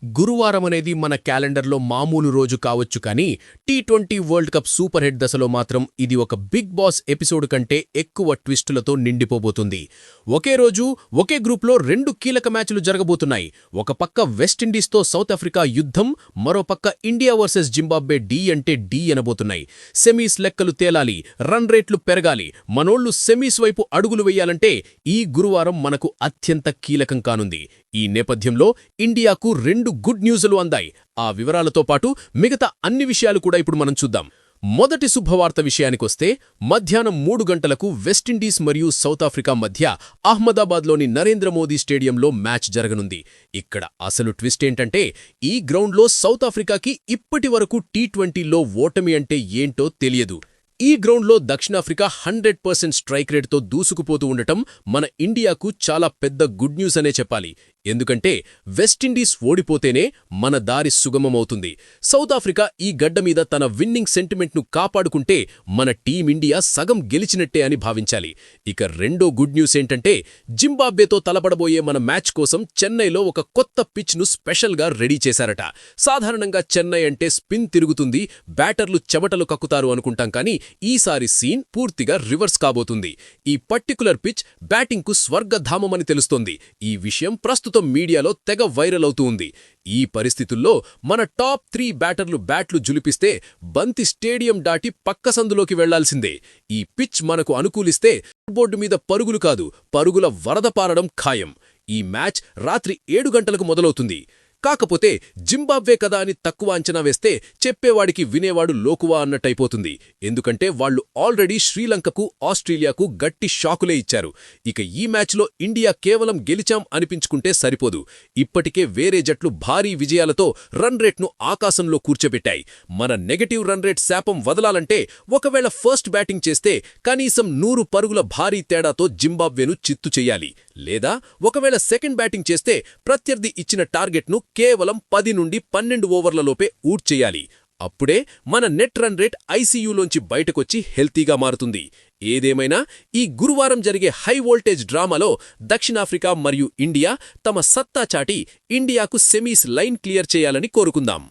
గురువారం అనేది మన క్యాలెండర్లో మామూలు రోజు కావచ్చు కానీ T20 world cup super hit దశలో మాత్రం ఇది ఒక బిగ్ బాస్ ఎపిసోడ్ కంటే ఎక్కువ ట్విస్టులతో నిండిపోబోతుంది. ఒకే రోజు ఒకే గ్రూప్లో రెండు కీలక మ్యాచ్లు జరగబోతున్నాయి. ఒక పక్క వెస్టిండీస్తో సౌత్ ఆఫ్రికా యుద్ధం, మరో పక్క ఇండియా వర్సెస్ జింబాబ్వే డి అంటే డి అనబోతున్నాయి. సెమీస్ లెక్కలు తేలాలి, రన్ రేట్లు పెరగాలి, మనోళ్లు సెమీస్ వైపు అడుగులు వెయ్యాలంటే ఈ గురువారం మనకు అత్యంత కీలకం కానుంది. ఈ నేపథ్యంలో ఇండియాకు రెండు గుడ్ న్యూస్లు అందాయి. ఆ వివరాలతో పాటు మిగతా అన్ని విషయాలు కూడా ఇప్పుడు మనం చూద్దాం. మొదటి శుభవార్త విషయానికొస్తే మధ్యాహ్నం 3 గంటలకు వెస్టిండీస్ మరియు సౌత్ ఆఫ్రికా మధ్య అహ్మదాబాద్లోని నరేంద్ర మోదీ స్టేడియంలో మ్యాచ్ జరగనుంది. ఇక్కడ అసలు ట్విస్ట్ ఏంటంటే ఈ గ్రౌండ్లో సౌత్ ఆఫ్రికాకి ఇప్పటివరకు టీ20లో ఓటమి అంటే ఏంటో తెలియదు. ఈ గ్రౌండ్లో దక్షిణాఫ్రికా 100% స్ట్రైక్ రేట్తో దూసుకుపోతూ ఉండటం మన ఇండియాకు చాలా పెద్ద గుడ్ న్యూస్ అనే చెప్పాలి. ఎందుకంటే వెస్టిండీస్ ఓడిపోతేనే మన దారి సుగమమవుతుంది. సౌత్ ఆఫ్రికా ఈ గడ్డ మీద తన విన్నింగ్ సెంటిమెంట్ను కాపాడుకుంటే మన టీమిండియా సగం గెలిచినట్టే అని భావించాలి. ఇక రెండో గుడ్ న్యూస్ ఏంటంటే జింబాబ్వేతో తలపడబోయే మన మ్యాచ్ కోసం చెన్నైలో ఒక కొత్త పిచ్ను స్పెషల్గా రెడీ చేశారట. సాధారణంగా చెన్నై అంటే స్పిన్ తిరుగుతుంది, బ్యాటర్లు చెమటలు కక్కుతారు అనుకుంటాం కానీ ఈసారి సీన్ పూర్తిగా రివర్స్ కాబోతుంది. ఈ పర్టికులర్ పిచ్ బ్యాటింగ్కు స్వర్గధామమని తెలుస్తోంది. ఈ విషయం ప్రస్తుతం మీడియాలో తెగ వైరల్ అవుతూ ఉంది. ఈ పరిస్థితుల్లో మన టాప్ 3 బ్యాటర్లు బ్యాట్లు జులిపిస్తే బంతి స్టేడియం దాటి పక్క సందులోకి వెళ్లాల్సిందే. ఈ పిచ్ మనకు అనుకూలిస్తే బోర్డు మీద పరుగులు కాదు, పరుగుల వరద పారడం ఖాయం. ఈ మ్యాచ్ రాత్రి 7 గంటలకు మొదలవుతుంది. కాకపోతే జింబాబ్వే కదా అని తక్కువ అంచనా వేస్తే చెప్పేవాడికి వినేవాడు లోకువా అన్నట్టయిపోతుంది. ఎందుకంటే వాళ్లు ఆల్రెడీ శ్రీలంకకు, ఆస్ట్రేలియాకు గట్టి షాకులే ఇచ్చారు. ఇక ఈ మ్యాచ్లో ఇండియా కేవలం గెలిచాం అనిపించుకుంటే సరిపోదు. ఇప్పటికే వేరే జట్లు భారీ విజయాలతో రన్ రేట్ను ఆకాశంలో కూర్చోబెట్టాయి. మన నెగటివ్ రన్ రేట్ శాపం వదలాలంటే ఒకవేళ ఫస్ట్ బ్యాటింగ్ చేస్తే కనీసం 100 పరుగుల భారీ తేడాతో జింబాబ్వేను చిత్తు చెయ్యాలి. లేదా ఒకవేళ సెకండ్ బ్యాటింగ్ చేస్తే ప్రత్యర్థి ఇచ్చిన టార్గెట్ను కేవలం 10 నుండి 12 ఓవర్లలోపే ఊడ్చేయాలి. అప్పుడే మన నెట్ రన్ రేట్ ఐసీయూలోంచి బయటకొచ్చి హెల్తీగా మారుతుంది. ఏదేమైనా ఈ గురువారం జరిగే హై వోల్టేజ్ డ్రామాలో దక్షిణాఫ్రికా మరియు ఇండియా తమ సత్తా చాటి ఇండియాకు సెమీస్ లైన్ క్లియర్ చేయాలని కోరుకుందాం.